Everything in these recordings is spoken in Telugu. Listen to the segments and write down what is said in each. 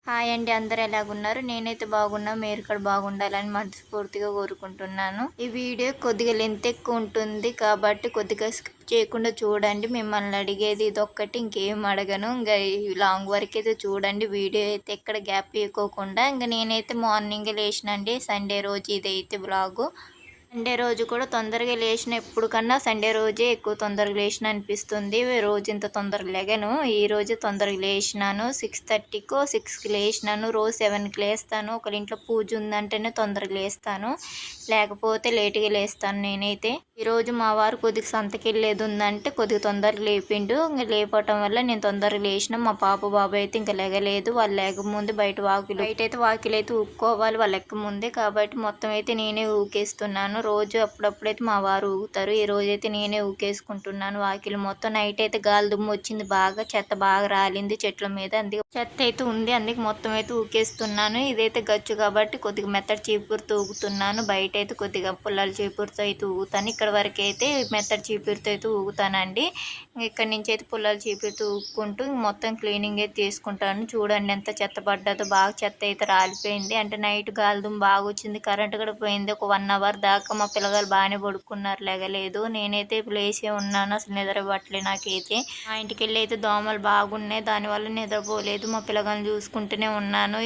హాయ్ అండి. అందరూ ఎలాగున్నారు? నేనైతే బాగున్నా. మీరు కూడా బాగుండాలని మనస్ఫూర్తిగా కోరుకుంటున్నాను. ఈ వీడియో కొద్దిగా లెంత్ ఎక్కువ ఉంటుంది కాబట్టి కొద్దిగా స్కిప్ చేయకుండా చూడండి. మిమ్మల్ని అడిగేది ఇదొక్కటి, ఇంకేం అడగను. ఈ లాంగ్ వరకైతే చూడండి. వీడియో అయితే ఎక్కడ గ్యాప్ ఇవ్వకోకుండా. నేనైతే మార్నింగే లేచినండి. సండే రోజు ఇదైతే వ్లాగు. సండే రోజు కూడా తొందరగా లేచిన, ఎప్పుడు కన్నా సండే రోజే ఎక్కువ తొందరగా లేచిన అనిపిస్తుంది. రోజు ఇంత తొందరగా లెగను. ఈరోజు తొందరగా లేచినాను. 6:30కో 6కి లేచినాను. రోజు 7కి లేస్తాను. ఒకరి ఇంట్లో పూజ ఉందంటేనే తొందరగా లేస్తాను, లేకపోతే లేటుగా లేస్తాను నేనైతే. ఈరోజు మా వారు కొద్దిగా సంతకెళ్ళేది ఉందంటే కొద్దిగా తొందరగా లేపిండు. లేపటం వల్ల నేను తొందరగా లేచిన. మా పాప బాబు అయితే ఇంకా లెగలేదు. వాళ్ళు లేకముందు బయటైతే వాకిలైతే ఊక్కోవాలి వాళ్ళు ఎక్క ముందే. కాబట్టి మొత్తం అయితే నేనే ఊకేస్తున్నాను. రోజు అప్పుడప్పుడైతే మా వారు ఊగుతారు. ఈ రోజైతే నేనే ఊకేసుకుంటున్నాను వాకిలి మొత్తం. నైట్ అయితే గాలి దుమ్ము వచ్చింది బాగా, చెత్త బాగా రాలింది చెట్ల మీద. అందుకే చెత్త అయితే ఉంది, అందుకే మొత్తం అయితే ఊకేస్తున్నాను. ఇదైతే గచ్చు కాబట్టి కొద్దిగా మెత్తడి చీపురుతో ఊగుతున్నాను. బయట అయితే కొద్దిగా పుల్లల చీపురుతో అయితే ఊగుతాను. ఇక్కడ వరకు అయితే మెత్తడి చీపురుతో అయితే ఊగుతానండి. ఇక్కడ నుంచి అయితే పుల్లల చీపురుతో ఊక్కుంటూ మొత్తం క్లీనింగ్ అయితే తీసుకుంటాను. చూడండి ఎంత చెత్త పడ్డదో, బాగా చెత్త అయితే రాలిపోయింది. అంటే నైట్ గాలి దుమ్ము బాగా వచ్చింది, కరెంట్ కూడా పోయింది. ఒక 1 అవర్ దాకా మా పిల్లగాలు బాగానే పడుకున్నారు, లెగలేదు. నేనైతే లేచే ఉన్నాను, అసలు నిద్ర పట్టలేదు నాకైతే. మా ఇంటికి వెళ్ళి అయితే దోమలు బాగున్నాయి, దానివల్ల నిద్రపోలేదు. మా పిల్లగాలను చూసుకుంటూనే ఉన్నాను.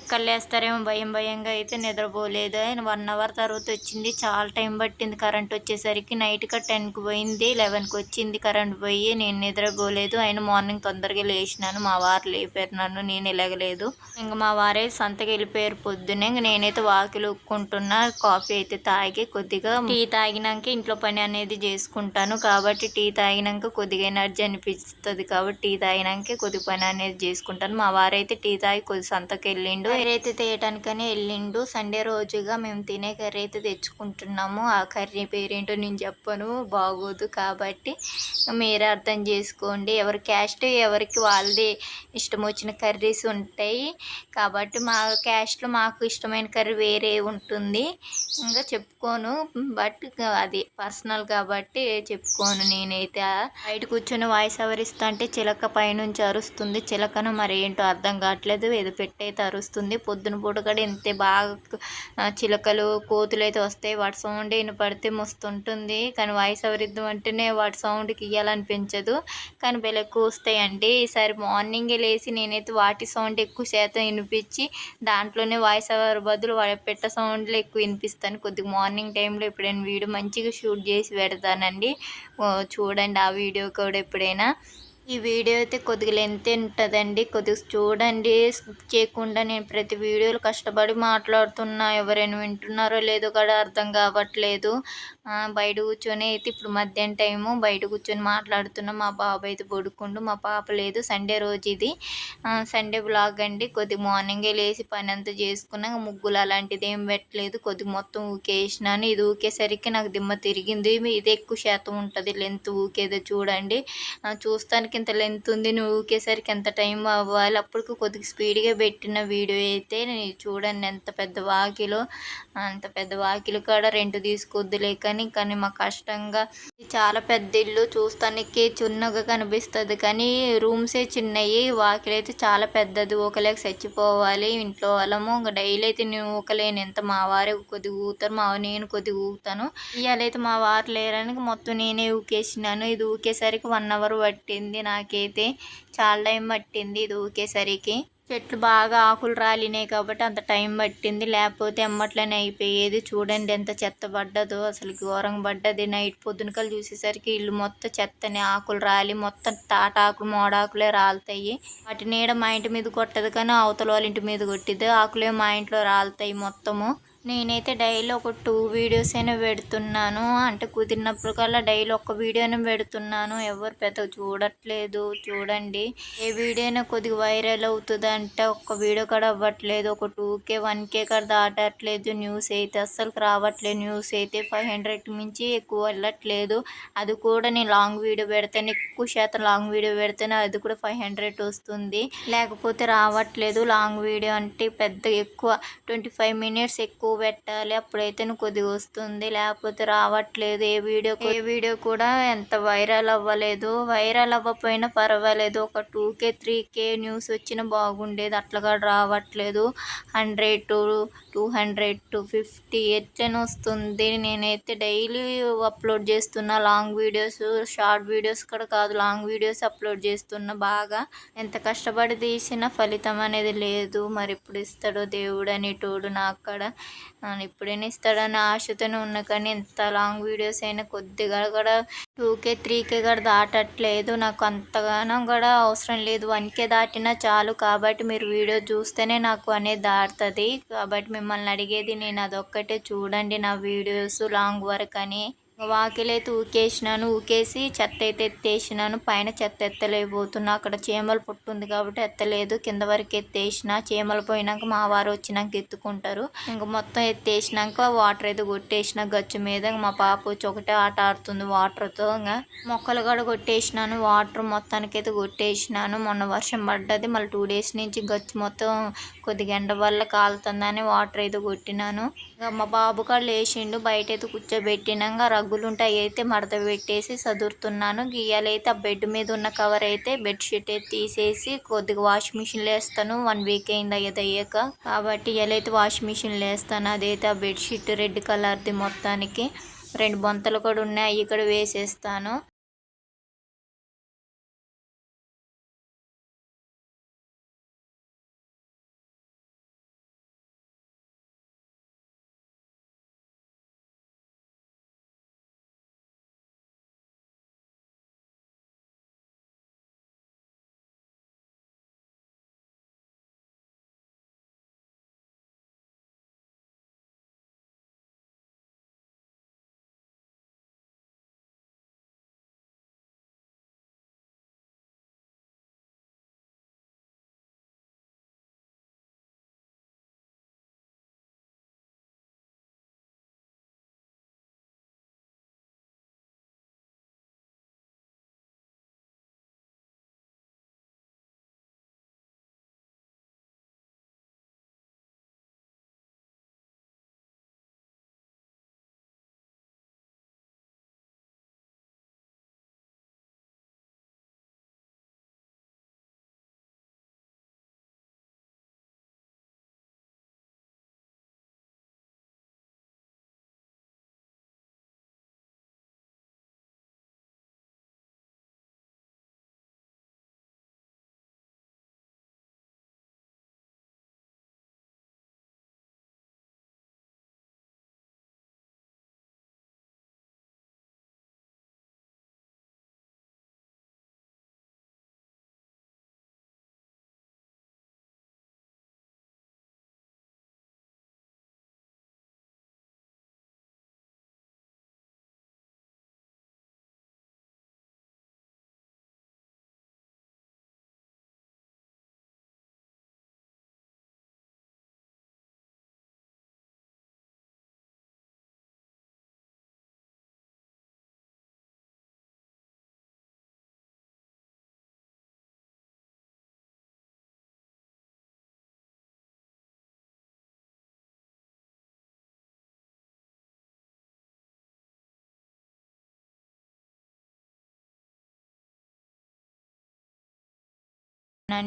ఎక్కడ లేస్తారేమో భయంగా అయితే నిద్రపోలేదు. 1 అవర్ తర్వాత వచ్చింది. చాలా టైం పట్టింది కరెంట్ వచ్చేసరికి. నైట్గా 10కి పోయింది, 11కి వచ్చింది కరెంట్ పోయి. నేను నిద్రపోలేదు. అయినా మార్నింగ్ తొందరగా లేచినాను. మా వారు లేపారు నన్ను, నేను లేగలేదు. ఇంకా మా వారే సంతకి వెళ్ళిపోయారు పొద్దున్నే. నేనైతే వాకిలు ఊక్కుంటున్నా. కాఫీ అయితే తాగి కొద్దిగా టీ తాగినాక ఇంట్లో పని అనేది చేసుకుంటాను. కాబట్టి టీ తాగినాక కొద్దిగా ఎనర్జీ అనిపిస్తుంది, కాబట్టి టీ తాగినాకే కొద్దిగా పని అనేది చేసుకుంటాను. మా వారైతే టీ తాగి కొద్ది సంతకి వెళ్ళిండు. కర్రీ అయితే తేయటానికని వెళ్ళిండు. సండే రోజుగా మేము తినే కర్రీ అయితే తెచ్చుకుంటున్నాము. ఆ కర్రీ పేరేంటో నేను చెప్పను, బాగోదు. కాబట్టి మీరే అర్థం చేసుకోండి. ఎవరి క్యాస్ట్ ఎవరికి వాళ్ళది ఇష్టం వచ్చిన కర్రీస్ ఉంటాయి. కాబట్టి మా క్యాస్ట్లో మాకు ఇష్టమైన కర్రీ వేరే ఉంటుంది. ఇంకా చెప్పుకోను, బట్ అది పర్సనల్ కాబట్టి చెప్పుకోను. నేనైతే బయట కూర్చొని వాయిస్ ఓవర్ ఇస్తా అంటే చిలక పైనుంచి అరుస్తుంది. చిలకను మరి ఏంటో అర్థం కావట్లేదు, ఏదో పెట్టయితే అరుస్తుంది. పొద్దున పూట కూడా ఇంతే బాగా చిలకలు కోతులు అయితే వస్తాయి. వాటి సౌండ్ వినపడితే మస్తుంటుంది. కానీ వాయిస్ ఓవర్ ఇద్దాం అంటేనే వాటి సౌండ్కి ఇవ్వాలనిపించదు, కానీ భలే కూస్తాయండి. ఈసారి మార్నింగే లేచి నేనైతే వాటి సౌండ్ ఎక్కువ శాతం వినిపించి దాంట్లోనే వాయిస్ ఓవర్ బదులు పెట్ట సౌండ్లు ఎక్కువ వినిపిస్తాను. కొద్దిగా మార్నింగ్ టైంలో ఎప్పుడైనా వీడియో మంచిగా షూట్ చేసి పెడతానండి, చూడండి ఆ వీడియో కూడా ఎప్పుడైనా. ఈ వీడియో అయితే కొద్దిగా లెంత్ ఉంటుందండి, కొద్దిగా చూడండి స్కిప్ చేయకుండా. నేను ప్రతి వీడియోలో కష్టపడి మాట్లాడుతున్నా, ఎవరైనా వింటున్నారో లేదో కూడా అర్థం కావట్లేదు. బయట కూర్చొని అయితే ఇప్పుడు మధ్యాహ్నం టైము బయట కూర్చొని మాట్లాడుతున్నా. మా బాబు అయితే పడుకుండు, మా పాప లేదు. సండే రోజు ఇది సండే బ్లాగ్ అండి. కొద్దిగా మార్నింగే లేచి పని అంతా చేసుకున్నాక ముగ్గులు అలాంటిది ఏం పెట్టలేదు. కొద్దిగా మొత్తం ఊకేసినాను. ఇది ఊకేసరికి నాకు దిమ్మ తిరిగింది. ఇది ఎక్కువ శాతం ఉంటుంది లెంత్ ఊకేదో చూడండి. చూస్తానికి ఇంత లెంత్ ఉంది, నువ్వు ఊకేసరికి ఎంత టైం అవ్వాలి. అప్పటికి కొద్దిగా స్పీడ్గా పెట్టిన వీడియో అయితే చూడండి ఎంత పెద్ద వాకిలో. అంత పెద్ద వాకిలు కాడ రెంట్ తీసుకొద్దులే కానీ మా కష్టంగా. చాలా పెద్ద ఇల్లు, చూస్తానికి చిన్నగా కనిపిస్తుంది కానీ రూమ్సే చిన్నవి. వాకిలి అయితే చాలా పెద్దది, ఊకలేక చచ్చిపోవాలి. ఇంట్లో వాళ్ళము డైలీ అయితే నేను ఊకలేను, ఎంత మా వారే కొద్దిగా ఊగుతారు, నేను కొద్దిగా ఊగుతాను. ఇవాళైతే మా వారు లేరని మొత్తం నేనే ఊకేసినాను. ఇది ఊకేసరికి 1 అవర్ పట్టింది నాకైతే, చాలా టైం పట్టింది ఇది ఊకేసరికి. చెట్లు బాగా ఆకులు రాలినాయి కాబట్టి అంత టైం పట్టింది, లేకపోతే ఎమ్మట్లనే అయిపోయేది. చూడండి ఎంత చెత్త పడ్డదో, అసలు ఘోరంగా పడ్డది. నైట్ పొద్దునకలు చూసేసరికి ఇల్లు మొత్తం చెత్తనే, ఆకులు రాలి మొత్తం తాటాకులు మోడాకులే రాలుతాయి. వాటి నీడ మా ఇంటి మీద కొట్టదు కానీ అవతల వాళ్ళ ఇంటి మీద కొట్టిద్ది. ఆకులే మా ఇంట్లో రాలుతాయి మొత్తము. నేనైతే డైలీ ఒక 2 వీడియోస్ అయినా పెడుతున్నాను, అంటే కుదిరినప్పుడు డైలీ ఒక వీడియోనే పెడుతున్నాను. ఎవరు పెద్దగా చూడట్లేదు. చూడండి ఏ వీడియో అయినా కొద్దిగా వైరల్ అవుతుంది అంటే ఒక్క వీడియో కూడా అవ్వట్లేదు. ఒక 2K 1K కూడా దాటట్లేదు. న్యూస్ అయితే అస్సలు రావట్లేదు. న్యూస్ అయితే 500 మించి ఎక్కువ వెళ్ళట్లేదు. అది కూడా నేను లాంగ్ వీడియో పెడితేనే, ఎక్కువ శాతం లాంగ్ వీడియో పెడితేనే అది కూడా 500 వస్తుంది, లేకపోతే రావట్లేదు. లాంగ్ వీడియో అంటే పెద్ద ఎక్కువ 25 మినిట్స్ ఎక్కువ ఎక్కువ పెట్టాలి, అప్పుడైతే కొద్దిగా వస్తుంది, లేకపోతే రావట్లేదు. ఏ వీడియో కూడా ఎంత వైరల్ అవ్వలేదు. వైరల్ అవ్వకపోయినా పర్వాలేదు, ఒక 2K 3K న్యూస్ వచ్చినా బాగుండేది. అట్లా కూడా రావట్లేదు. 100 to 200 to 50 ఎట్లనే వస్తుంది. నేనైతే డైలీ అప్లోడ్ చేస్తున్నా లాంగ్ వీడియోస్, షార్ట్ వీడియోస్ కూడా కాదు, లాంగ్ వీడియోస్ అప్లోడ్ చేస్తున్నా. బాగా ఎంత కష్టపడి తీసిన ఫలితం అనేది లేదు. మరి ఇప్పుడు ఇస్తాడో దేవుడు అనేటోడు నాకు కూడా. ఇప్పుడైనా ఇస్తాడని ఆశతోనే ఉన్నా, కానీ ఎంత లాంగ్ వీడియోస్ అయినా కొద్దిగా కూడా 2K 3K కూడా దాటట్లేదు. నాకు అంతగానో కూడా అవసరం లేదు, 1K దాటినా చాలు. కాబట్టి మీరు వీడియో చూస్తేనే నాకు అనేది దాటుతుంది. కాబట్టి మిమ్మల్ని అడిగేది నేను అదొక్కటే, చూడండి నా వీడియోస్ లాంగ్ వరకు అని. వాకిలైతే ఊకేసినాను, ఊకేసి చెత్త అయితే ఎత్తేసినాను. పైన చెత్త ఎత్తలేకపోతున్నా, అక్కడ చీమలు పుట్టుంది కాబట్టి ఎత్తలేదు. కింద వరకు ఎత్తేసిన, చీమలు పోయినాక మా వారు వచ్చినాక ఎత్తుకుంటారు. ఇంకా మొత్తం ఎత్తేసినాక వాటర్ అయితే కొట్టేసిన గచ్చు మీద. మా పాప వచ్చి ఒకటే ఆట ఆడుతుంది వాటర్తో. ఇంకా మొక్కలు కూడా కొట్టేసినాను, వాటర్ మొత్తానికి అయితే కొట్టేసినాను. మొన్న వర్షం పడ్డది, మళ్ళీ 2 days నుంచి గచ్చు మొత్తం కొద్దిగా ఎండ వల్ల కాలుతుందని వాటర్ అయితే కొట్టినాను. ఇంకా మా బాబు కూడా లేచిండు, బయట అయితే కూర్చోబెట్టినాక రగ్గులు ఉంటాయి అయితే మడత పెట్టేసి చదువుతున్నాను. ఇయ్యాలైతే ఆ బెడ్ మీద ఉన్న కవర్ అయితే బెడ్షీట్ అయితే తీసేసి కొద్దిగా వాష్ మిషన్లో వేస్తాను. 1 week అయింది అది అయ్యాక, కాబట్టి ఇయ్యాలైతే వాష్ మిషన్లో వేస్తాను. అదైతే ఆ బెడ్షీట్ రెడ్ కలర్ది మొత్తానికి 2 బొంతలు కూడా ఉన్నాయి, అవి కూడా వేసేస్తాను.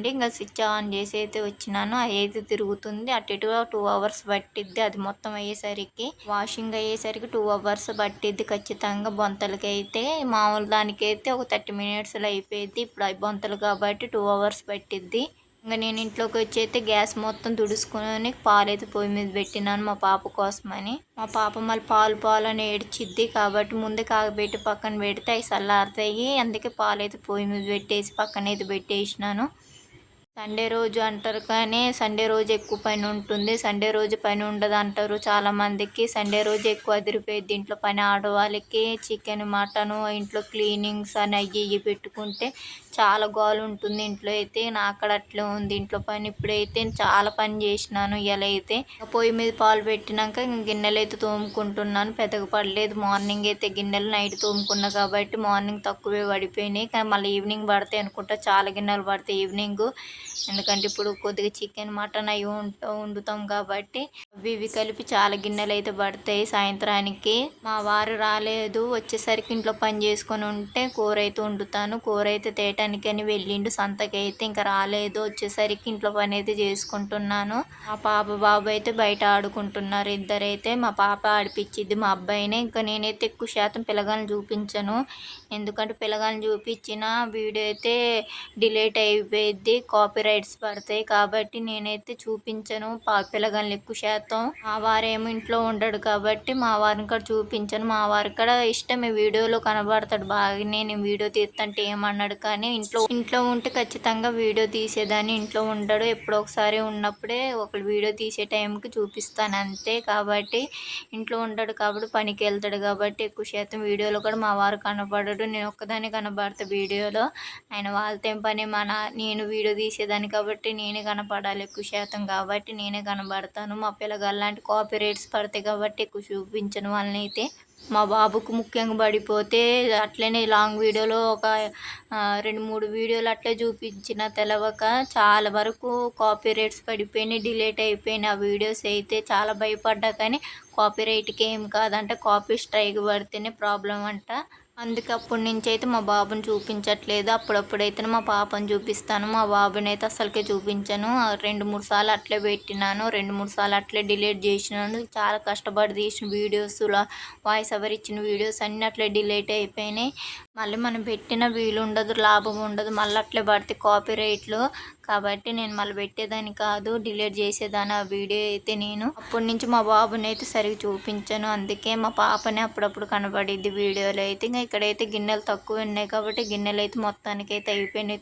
ఇంకా స్విచ్ ఆన్ చేసి అయితే వచ్చినాను. అయితే తిరుగుతుంది, అటు ఇటుగా 2 hours పట్టిద్ది. అది మొత్తం అయ్యేసరికి, వాషింగ్ అయ్యేసరికి 2 hours పట్టిద్ది ఖచ్చితంగా. బొంతలకి అయితే మామూలు దానికైతే ఒక 30 minutesలో అయిపోయింది. ఇప్పుడు అవి బొంతలు కాబట్టి 2 hours పట్టిద్ది. ఇంకా నేను ఇంట్లోకి వచ్చి అయితే గ్యాస్ మొత్తం తుడుచుకొని పాలైతే పొయ్యి మీద పెట్టినాను మా పాప కోసమని. మా పాప మళ్ళీ పాలు అని ఏడ్చిద్ది, కాబట్టి ముందే కాగబెట్టి పక్కన పెడితే అవి చల్లారుతాయి. అందుకే పాలైతే పొయ్యి మీద పెట్టేసి పక్కనైతే పెట్టేసినాను. సండే రోజు అంటారు, కానీ సండే రోజు ఎక్కువ పని ఉంటుంది. సండే రోజు పని ఉండదు అంటారు చాలామందికి. సండే రోజు ఎక్కువ అదిరిపోయింది ఇంట్లో పని. ఆడవాళ్ళకి చికెన్ మటను ఇంట్లో క్లీనింగ్స్ అని అయ్యి ఇవి పెట్టుకుంటే చాలా గోల ఉంటుంది ఇంట్లో అయితే. నాక్కడ అట్లే ఉంది ఇంట్లో పని. ఇప్పుడైతే చాలా పని చేసినాను ఇయాల అయితే. పొయ్యి మీద పాలు పెట్టినాక గిన్నెలైతే తోముకుంటున్నాను. పెద్దగా పడలేదు. మార్నింగ్ అయితే గిన్నెలు నైట్ తోముకున్నా కాబట్టి మార్నింగ్ తక్కువే పడిపోయినాయి. కానీ మళ్ళీ ఈవినింగ్ పడతాయి అనుకుంటా. చాలా గిన్నెలు పడతాయి ఈవినింగ్. ఎందుకంటే ఇప్పుడు కొద్దిగా చికెన్ మటన్ అవి వండుతాం కాబట్టి అవి ఇవి కలిపి చాలా గిన్నెలు అయితే పడతాయి సాయంత్రానికి. మా వారు రాలేదు. వచ్చేసరికి ఇంట్లో పని చేసుకొని ఉంటే కూర అయితే వండుతాను. కూర అయితే తేయటానికి అని వెళ్ళిండు సంతకైతే. ఇంకా రాలేదు. వచ్చేసరికి ఇంట్లో పని అయితే చేసుకుంటున్నాను. మా పాప బాబు అయితే బయట ఆడుకుంటున్నారు ఇద్దరైతే. మా పాప ఆడిపించిద్ది మా అబ్బాయిని. ఇంకా నేనైతే ఎక్కువ శాతం పిల్లగాలను చూపించను. ఎందుకంటే పిల్లగాలను చూపించిన వీడియో అయితే డిలీట్ అయిపోయిద్ది, కాపీ రైట్స్ పడతాయి కాబట్టి నేనైతే చూపించను పిల్లగాళ్ళు ఎక్కువ శాతం. మా వారేమో ఇంట్లో ఉండడు కాబట్టి మా వారిని కూడా చూపించను. మా వారికి కూడా ఇష్టమే, వీడియోలో కనబడతాడు బాగా. నేను వీడియో తీస్తుంటే ఏమన్నాడు కానీ ఇంట్లో ఉంటే ఖచ్చితంగా వీడియో తీసేదాన్ని. ఇంట్లో ఉండడు. ఎప్పుడో ఒకసారి ఉన్నప్పుడే ఒకళ్ళు వీడియో తీసే టైంకి చూపిస్తాను అంతే. కాబట్టి ఇంట్లో ఉండడు కాబట్టి పనికి వెళ్తాడు కాబట్టి ఎక్కువ శాతం వీడియోలో కూడా మా వారు కనపడడు. నేను ఒక్కదాన్ని కనబడతా వీడియోలో. ఆయన వాళ్ళతో ఏం పని, నేను వీడియో తీసేదాన్ని కాబట్టి నేనే కనపడాలి ఎక్కువ శాతం కాబట్టి నేనే కనబడతాను. మా పిల్లగాళ్ళంటే కాపీ రైట్స్ పడతాయి కాబట్టి ఎక్కువ చూపించను వాళ్ళనైతే. మా బాబుకు ముఖ్యంగా పడిపోతే అట్లనే లాంగ్ వీడియోలో ఒక 2-3 వీడియోలు అట్లే చూపించిన తెలవక చాలా వరకు కాపీ రైట్స్ పడిపోయినాయి, డిలీట్ అయిపోయినాయి ఆ వీడియోస్ అయితే. చాలా భయపడ్డా కానీ కాపీ రైట్కి ఏం కాదంట, కాపీ స్ట్రైక్ పడితేనే ప్రాబ్లం అంట. అందుకే అప్పటి నుంచి అయితే మా బాబుని చూపించట్లేదు. అప్పుడప్పుడైతే మా పాపను చూపిస్తాను. మా బాబుని అయితే అసలుకే చూపించను. 2-3 సార్లు అట్లే పెట్టినాను. 2-3 సార్లు అట్లే డిలీట్ చేసినాను. చాలా కష్టపడి తీసిన వీడియోస్లో వాయిస్ ఓవర్ ఇచ్చిన వీడియోస్ అన్నీ అట్లే డిలీట్ అయిపోయినాయి. మళ్ళీ మనం పెట్టిన వీలుండదు, లాభం ఉండదు. మళ్ళీ అట్లే పడితే కాపీ రైట్లు. కాబట్టి నేను మళ్ళీ పెట్టేదాన్ని కాదు, డిలీట్ చేసేదాన్ని ఆ వీడియో అయితే. నేను అప్పటి నుంచి మా బాబుని అయితే సరిగ్గా చూపించాను. అందుకే మా పాపనే అప్పుడప్పుడు కనబడిద్ది వీడియోలో అయితే. ఇంకా ఇక్కడైతే గిన్నెలు తక్కువ ఉన్నాయి కాబట్టి గిన్నెలు అయితే మొత్తానికైతే అయిపోయినాయి.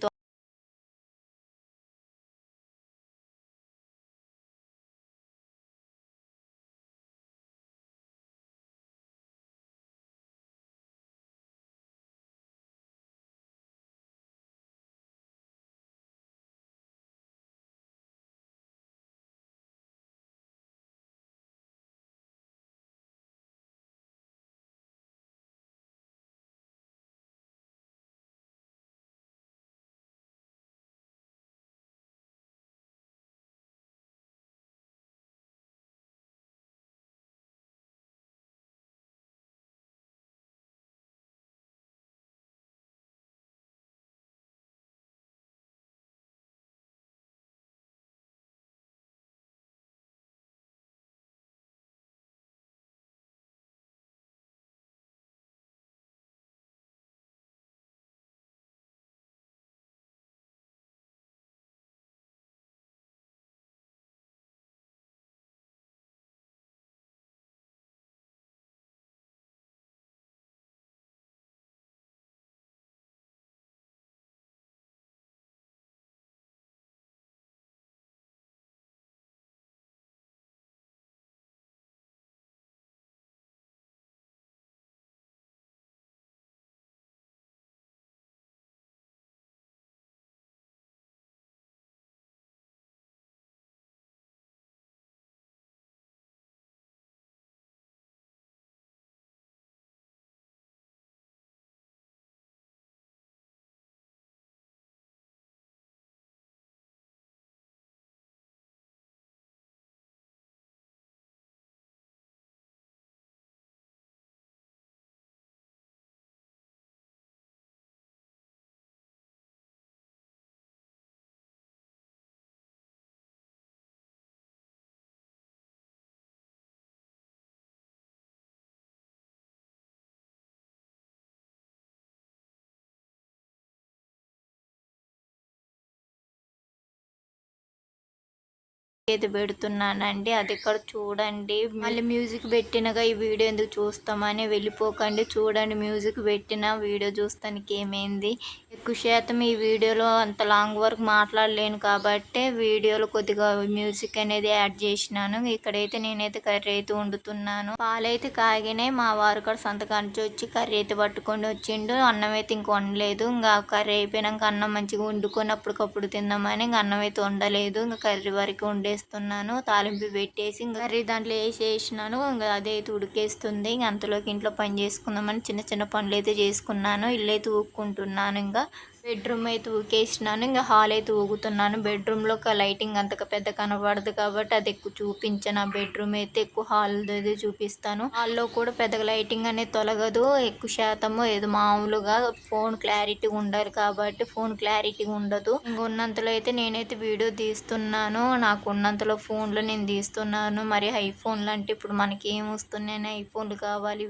అయితే పెడుతున్నానండి, అది ఇక్కడ చూడండి. మళ్ళీ మ్యూజిక్ పెట్టినగా ఈ వీడియో ఎందుకు చూస్తామని వెళ్ళిపోకండి, చూడండి మ్యూజిక్ పెట్టిన వీడియో చూస్తానికి ఏమైంది. ఎక్కువ శాతం ఈ వీడియోలో అంత లాంగ్ వరకు మాట్లాడలేను కాబట్టి వీడియోలో కొద్దిగా మ్యూజిక్ అనేది యాడ్ చేసినాను. ఇక్కడైతే నేనైతే కర్రీ అయితే వండుతున్నాను. పాలైతే కాగినాయి. మా వారు కూడా సంతకానికి వచ్చి కర్రీ అయితే పట్టుకొని వచ్చిండు. అన్నం అయితే ఇంక వండలేదు. ఇంకా కర్రీ అయిపోయినాక అన్నం మంచిగా వండుకొని అప్పటికప్పుడు తిందామని ఇంకా అన్నం అయితే వండలేదు. ఇంకా కర్రీ వరకు వండేస్తున్నాను. తాలింపు పెట్టేసి ఇంకా కర్రీ దాంట్లో వేసేసినాను. ఇంకా అదైతే ఉడికేస్తుంది. ఇంక అంతలోకి ఇంట్లో పని చేసుకుందామని చిన్న చిన్న పనులు అయితే చేసుకున్నాను. ఇల్లు అయితే ఊక్కుంటున్నాను. ఇంకా బెడ్రూమ్ అయితే ఊకేసినాను. ఇంకా హాల్ అయితే ఊగుతున్నాను. బెడ్రూమ్లో ఒక లైటింగ్ అంతగా పెద్ద కనబడదు కాబట్టి అది ఎక్కువ చూపించాను. ఆ బెడ్రూమ్ అయితే ఎక్కువ హాల్ అయితే చూపిస్తాను. హాల్లో కూడా పెద్దగా లైటింగ్ అనేది తొలగదు. ఎక్కువ శాతము ఏదో మామూలుగా ఫోన్ క్లారిటీ ఉండాలి కాబట్టి ఫోన్ క్లారిటీ ఉండదు. ఇంక ఉన్నంతలో అయితే నేనైతే వీడియో తీస్తున్నాను. నాకు ఉన్నంతలో ఫోన్లో నేను తీస్తున్నాను. మరి ఐఫోన్లు అంటే ఇప్పుడు మనకి ఏం వస్తున్నాయని ఐఫోన్లు కావాలి.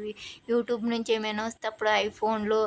యూట్యూబ్ నుంచి ఏమైనా వస్తే అప్పుడు ఐఫోన్లు,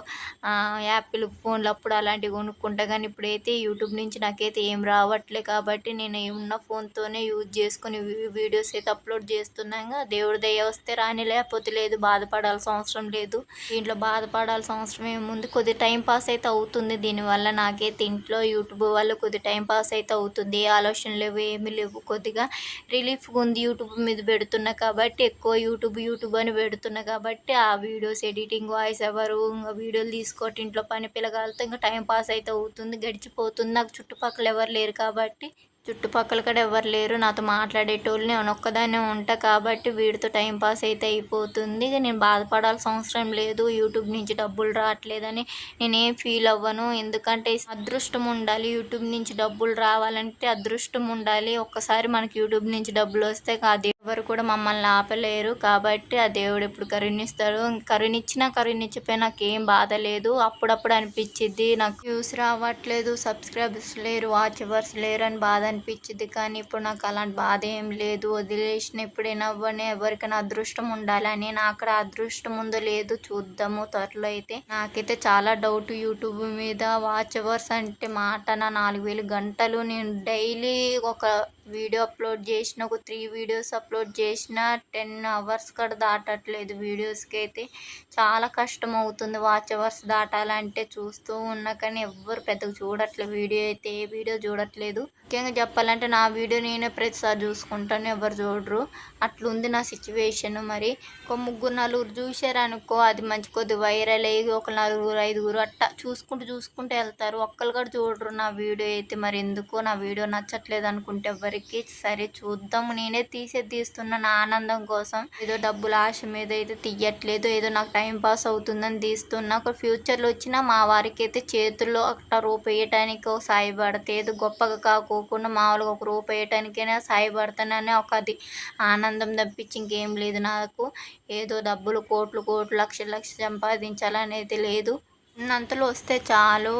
యాపిల్ ఫోన్లు అప్పుడు అలాంటివి కొనుక్కుంటా. కానీ ఇప్పుడైతే యూట్యూబ్ నుంచి నాకైతే ఏం రావట్లే కాబట్టి నేను ఉన్న ఫోన్తోనే యూజ్ చేసుకుని వీడియోస్ అయితే అప్లోడ్ చేస్తున్నాగా. దేవుడి దయ వస్తే రాని, లేకపోతే లేదు. బాధపడాల్సిన అవసరం లేదు. దీంట్లో బాధపడాల్సిన అవసరం ఏముంది. కొద్ది టైం పాస్ అయితే అవుతుంది దీనివల్ల. నాకైతే ఇంట్లో యూట్యూబ్ వల్ల కొద్ది టైం పాస్ అయితే అవుతుంది. ఏ ఆలోచన లేవు, ఏమీ లేవు. కొద్దిగా రిలీఫ్గా ఉంది యూట్యూబ్ మీద పెడుతున్నా కాబట్టి. ఎక్కువ యూట్యూబ్ అని పెడుతున్నా కాబట్టి ఆ వీడియోస్ ఎడిటింగ్, వాయిస్ ఎవరు, ఇంకా వీడియోలు తీసుకోవటం, ఇంట్లో పని పిల్లగాలతో ఇంకా టైం పాస్ అయితే అవుతుంది, గడిచిపోతుంది. నాకు చుట్టుపక్కల ఎవరు లేరు కాబట్టి, చుట్టుపక్కల కూడా ఎవరు లేరు నాతో మాట్లాడేటోళ్ళు. నేను ఒక్కదాన్నే ఉంటా కాబట్టి వీడితో టైం పాస్ అయితే అయిపోతుంది. నేను బాధపడాల్సిన అవసరం లేదు. యూట్యూబ్ నుంచి డబ్బులు రావట్లేదని నేనేం ఫీల్ అవ్వను. ఎందుకంటే అదృష్టం ఉండాలి. యూట్యూబ్ నుంచి డబ్బులు రావాలంటే అదృష్టం ఉండాలి. ఒక్కసారి మనకి యూట్యూబ్ నుంచి డబ్బులు వస్తే కాదు ఎవరు కూడా మమ్మల్ని ఆపలేరు కాబట్టి ఆ దేవుడు ఎప్పుడు కరుణిస్తాడు. కరుణించిపోయినా నాకేం బాధ లేదు. అప్పుడప్పుడు అనిపించిద్ది నాకు వ్యూస్ రావట్లేదు, సబ్స్క్రైబర్స్ లేరు, వాచ్ అవర్స్ లేరు అని బాధ అనిపించింది. కానీ ఇప్పుడు నాకు అలాంటి బాధ ఏం లేదు. వదిలేసిన ఎప్పుడైనా అవ్వని, ఎవరికైనా అదృష్టం ఉండాలని. నాకు అదృష్టం ఉందో లేదో చూద్దాము త్వరలో. అయితే నాకైతే చాలా డౌట్ యూట్యూబ్ మీద. వాచ్ అవర్స్ అంటే మాట నా 4000 గంటలు. నేను డైలీ ఒక వీడియో అప్లోడ్ చేసిన, ఒక 3 వీడియోస్ అప్లోడ్ చేసిన 10 అవర్స్ కూడా దాటట్లేదు. వీడియోస్కి అయితే చాలా కష్టం అవుతుంది వాచ్ అవర్స్ దాటాలంటే. చూస్తూ ఉన్నా కానీ ఎవ్వరు పెద్దగా చూడట్లేదు వీడియో అయితే. ఏ వీడియో చూడట్లేదు. ముఖ్యంగా చెప్పాలంటే నా వీడియో నేనే ప్రతిసారి చూసుకుంటాను, ఎవరు చూడరు. అట్లుంది నా సిచ్యువేషన్. మరి ఒక 3-4 చూశారనుకో అది మంచి కొద్ది వైరల్ అయ్యి ఒక 4-5 అట్టా చూసుకుంటూ వెళ్తారు. ఒక్కరు కూడా చూడరు నా వీడియో అయితే. మరి ఎందుకో నా వీడియో నచ్చట్లేదు అనుకుంటే ఎవరికి. సరే చూద్దాము. నేనే తీస్తున్నా నా ఆనందం కోసం. ఏదో డబ్బుల ఆశ మీద అయితే తీయట్లేదు. ఏదో నాకు టైం పాస్ అవుతుందని తీస్తున్నా. ఒక ఫ్యూచర్లో వచ్చినా మా వారికి అయితే చేతుల్లో ఒక రూపాయి వేయటానికి సాయపడతాయి. ఏదో గొప్పగా కాకోకుండా మామూలుగా ఒక రూపాయి వేయటానికైనా సాయపడతానని ఒక అది ఆనందం తప్పించి ఇంకేం లేదు నాకు. ఏదో డబ్బులు కోట్లు లక్షలు సంపాదించాలనేది లేదు. ఉన్నంతలో వస్తే చాలు.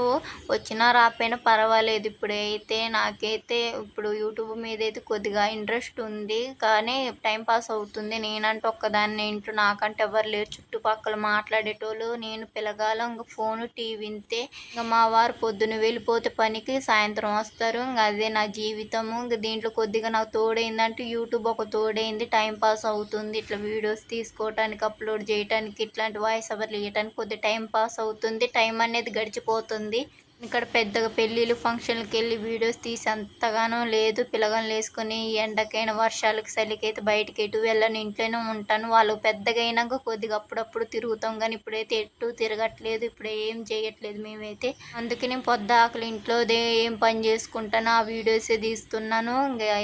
వచ్చినా రాకపోయినా పర్వాలేదు. ఇప్పుడైతే నాకైతే ఇప్పుడు యూట్యూబ్ మీద అయితే కొద్దిగా ఇంట్రెస్ట్ ఉంది. కానీ టైం పాస్ అవుతుంది. నేనంటే ఒక్కదాన్ని ఇంట్లో, నాకంటే ఎవరు లేరు చుట్టుపక్కల మాట్లాడేటోళ్ళు. నేను పిల్లగాలం ఇంకా ఫోను, టీవీ ఇంతే. ఇంకా మా వారు పొద్దున్న వెళ్ళిపోతే పనికి, సాయంత్రం వస్తారు. ఇంకా అదే నా జీవితము. ఇంకా దీంట్లో కొద్దిగా నాకు తోడైందంటే యూట్యూబ్ ఒక తోడైంది. టైం పాస్ అవుతుంది. ఇట్లా వీడియోస్ తీసుకోవటానికి, అప్లోడ్ చేయడానికి, ఇట్లాంటి వాయిస్ ఓవర్లు ఇవ్వడానికి కొద్దిగా టైం పాస్ అవుతుంది. టైం అనేది గడిచిపోతుంది. ఇక్కడ పెద్దగా పెళ్ళిళ్ళు, ఫంక్షన్లకి వెళ్ళి వీడియోస్ తీసి అంతగానో లేదు. పిల్లగాళ్ళు వేసుకొని ఎండకైనా, వర్షాలకి, చలికి అయితే బయటికి ఎటు వెళ్ళను, ఇంట్లోనే ఉంటాను. వాళ్ళు పెద్దగా అయినాక కొద్దిగా అప్పుడప్పుడు తిరుగుతాం. కానీ ఇప్పుడైతే ఎటు తిరగట్లేదు. ఇప్పుడు ఏం చేయట్లేదు మేమైతే. అందుకే నేను పొద్దాకలు ఇంట్లోదే ఏం పని చేసుకుంటాను ఆ వీడియోసే తీస్తున్నాను. ఇంకా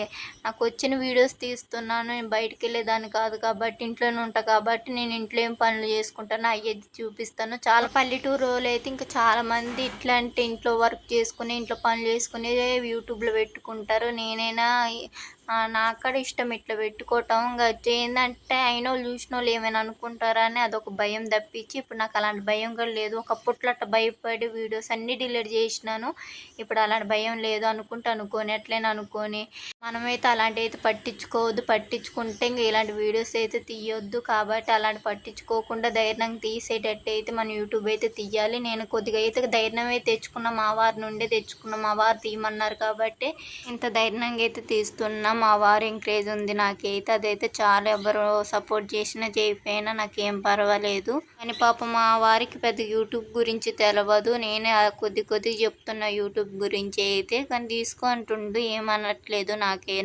నాకు వచ్చిన వీడియోస్ తీస్తున్నాను. నేను బయటికి వెళ్ళేదాన్ని కాదు కాబట్టి, ఇంట్లోనే ఉంటాను కాబట్టి నేను ఇంట్లో ఏం పనులు చేసుకుంటాను అయ్యేది చూపిస్తాను. చాలా పల్లెటూరు వాళ్ళు అయితే ఇంకా చాలామంది ఇట్లాంటి ఇంట్లో వర్క్ చేసుకుని, ఇంట్లో పనులు చేసుకుని యూట్యూబ్లో పెట్టుకుంటారు. నేనైనా నాకు కూడా ఇష్టం ఇట్లా పెట్టుకోవటం. ఇంకా ఏంటంటే అయిన వాళ్ళు చూసిన వాళ్ళు ఏమైనా అనుకుంటారని అదొక భయం తప్పించి ఇప్పుడు నాకు అలాంటి భయం కూడా లేదు. ఒకప్పట్లో అట్లా భయపడి వీడియోస్ అన్నీ డిలీట్ చేసినాను. ఇప్పుడు అలాంటి భయం లేదు. అనుకొని ఎట్లయినా అనుకొని మనమైతే అలాంటివి అయితే పట్టించుకోవద్దు. పట్టించుకుంటే ఇంక ఇలాంటి వీడియోస్ అయితే తీయొద్దు. కాబట్టి అలాంటి పట్టించుకోకుండా ధైర్యంగా తీసేటట్టు అయితే మన యూట్యూబ్ అయితే తీయాలి. నేను కొద్దిగా అయితే ధైర్యం అయితే తెచ్చుకున్న, మా వారి నుండే తెచ్చుకున్న. మా వారు తీయమన్నారు కాబట్టి ఇంత ధైర్యంగా అయితే తీస్తున్నాం. మా వారు ఎంకరేజ్ ఉంది నాకైతే. అదైతే చాలా ఎవరు సపోర్ట్ చేసినా చేయకపోయినా నాకేం పర్వాలేదు. కానీ పాపం మా వారికి పెద్ద యూట్యూబ్ గురించి తెలవదు. నేనే కొద్ది చెప్తున్నా యూట్యూబ్ గురించి అయితే. కానీ తీసుకో అంటుండు, ఏమనట్లేదు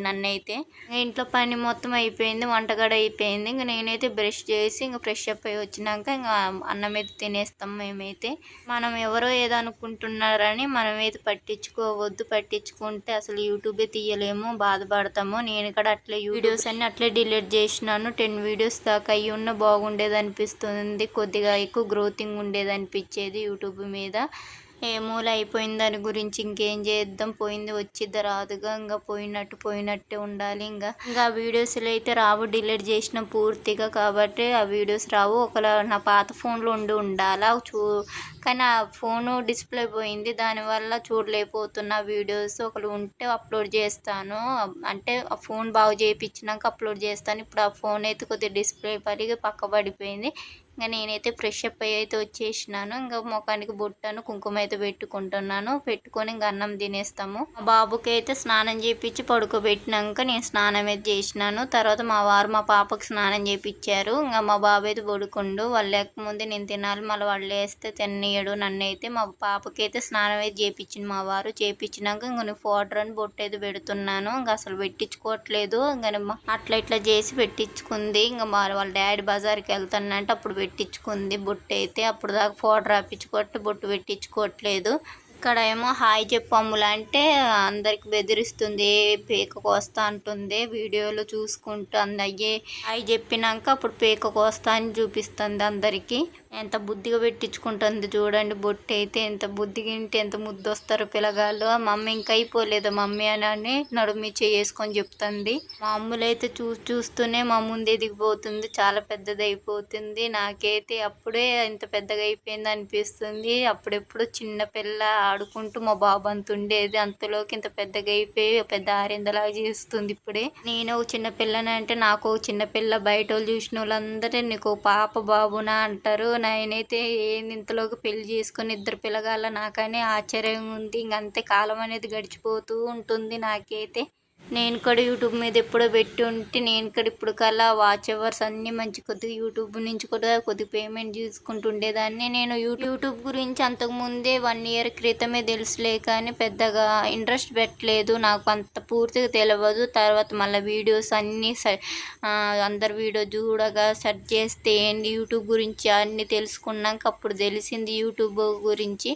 నన్నైతే. ఇంట్లో పని మొత్తం అయిపోయింది, వంటగడ అయిపోయింది. ఇంక నేనైతే బ్రష్ చేసి ఇంక ఫ్రెష్ అప్ అయ్యి వచ్చినాక ఇంకా అన్నం అయితే తినేస్తాం మేమైతే. మనం ఎవరో ఏదో అనుకుంటున్నారని మనమైతే పట్టించుకోవద్దు. పట్టించుకుంటే అసలు యూట్యూబే తీయలేము, బాధపడతాము. నేను ఇక్కడ అట్లే వీడియోస్ అన్ని అట్లే డిలీట్ చేసినాను. 10 వీడియోస్ దాకా అయ్యి ఉన్న బాగుండేది అనిపిస్తుంది. కొద్దిగా ఎక్కువ గ్రోతింగ్ ఉండేది అనిపించేది యూట్యూబ్ మీద. ఏ మూల అయిపోయింది దాని గురించి ఇంకేం చేద్దాం, పోయింది వచ్చిద్ది రాదుగా, ఇంకా పోయినట్టే ఉండాలి. ఇంకా వీడియోస్లో అయితే రావు, డిలీట్ చేసిన పూర్తిగా. కాబట్టి ఆ వీడియోస్ రావు. ఒకవేళ నా పాత ఫోన్లో ఉండాలా కానీ ఆ ఫోను డిస్ప్లే పోయింది, దానివల్ల చూడలేకపోతున్నా వీడియోస్. ఒకరు ఉంటే అప్లోడ్ చేస్తాను, అంటే ఆ ఫోన్ బాగు చేయించినాక అప్లోడ్ చేస్తాను. ఇప్పుడు ఆ ఫోన్ అయితే కొద్దిగా డిస్ప్లే పడి పక్క పడిపోయింది. ఇంకా నేనైతే ఫ్రెష్ అప్ అయ్యి అయితే వచ్చేసినాను. ఇంకా ముఖానికి బొట్టను కుంకుమ అయితే పెట్టుకుంటున్నాను. పెట్టుకొని ఇంకా అన్నం తినేస్తాము. మా బాబుకి అయితే స్నానం చేయించి పడుకోబెట్టినాక నేను స్నానం అయితే చేసినాను. తర్వాత మా వారు మా పాపకు స్నానం చేయించారు. ఇంకా మా బాబు అయితే పడుకుండు. వాళ్ళు లేకముందే నేను తినాలి, మళ్ళీ వాళ్ళు వేస్తే తిననీయడు నన్ను అయితే. మా పాపకి అయితే స్నానం అయితే చేయించింది మా వారు. చేయించినాక ఇంక నేను పౌడర్ అని బొట్టు అయితే పెడుతున్నాను. ఇంకా అసలు పెట్టించుకోవట్లేదు. ఇంకా అట్లా ఇట్లా చేసి పెట్టించుకుంది. ఇంకా వాళ్ళ డాడీ బజార్కి వెళ్తానంటే అప్పుడు పెట్టించుకుంది బొట్టు అయితే. అప్పుడు దాకా పౌడర్ రాపించుకోవట్టు, బొట్టు పెట్టించుకోవట్లేదు. ఇక్కడ ఏమో హాయ్ చెప్పు అమ్ములు అంటే అందరికి బెదిరిస్తుంది, పేక కోస్తా అంటుంది. వీడియోలో చూసుకుంటూ అయ్యే హాయ్ చెప్పినాక అప్పుడు పేక కోస్తా అని చూపిస్తుంది అందరికీ. ఎంత బుద్ధిగా పెట్టించుకుంటుంది చూడండి బొట్టు అయితే. ఎంత బుద్ధిగా ఇంటి ఎంత ముద్దు వస్తారు పిల్లగాళ్ళు. మమ్మీ ఇంకా అయిపోలేదు మమ్మీ అని నడుమి చేసుకొని చెప్తుంది. మా అమ్ములైతే చూస్తూనే మా ముందు ఎదిగిపోతుంది, చాలా పెద్దది అయిపోతుంది. నాకైతే అప్పుడే ఇంత పెద్దగా అయిపోయింది అనిపిస్తుంది. అప్పుడెప్పుడు చిన్న పిల్ల ఆడుకుంటూ మా బాబు అంత ఉండేది, అంతలోకి ఇంత పెద్దగా అయిపోయి పెద్ద ఆరిందలాగా చేస్తుంది ఇప్పుడే. నేను చిన్న పిల్లనంటే నాకు చిన్నపిల్ల, బయట వాళ్ళు చూసిన వాళ్ళందరూ నీకు పాప బాబునా అంటారు. నేనైతే ఏంది ఇంతలోకి పెళ్లి చేసుకుని 2 పిల్లగాళ్ళ నాకనే ఆశ్చర్యంగా ఉంది. ఇంకంతే కాలం అనేది గడిచిపోతూ ఉంటుంది నాకైతే. నేను కూడా యూట్యూబ్ మీద ఎప్పుడో పెట్టి ఉంటే నేను కూడా ఇప్పుడు కల్లా వాచ్ అవర్స్ అన్నీ మంచి కొద్దిగా యూట్యూబ్ నుంచి కూడా కొద్దిగా పేమెంట్ తీసుకుంటూ ఉండేదాన్ని. నేను యూట్యూబ్ గురించి అంతకుముందే 1 ఇయర్ క్రితమే తెలుసులే, కానీ పెద్దగా ఇంట్రెస్ట్ పెట్టలేదు. నాకు అంత పూర్తిగా తెలియదు. తర్వాత మళ్ళీ వీడియోస్ అన్నీ అందరు వీడియో చూడగా సెర్చ్ చేస్తే ఏంటి యూట్యూబ్ గురించి అన్నీ తెలుసుకున్నాక అప్పుడు తెలిసింది యూట్యూబ్ గురించి.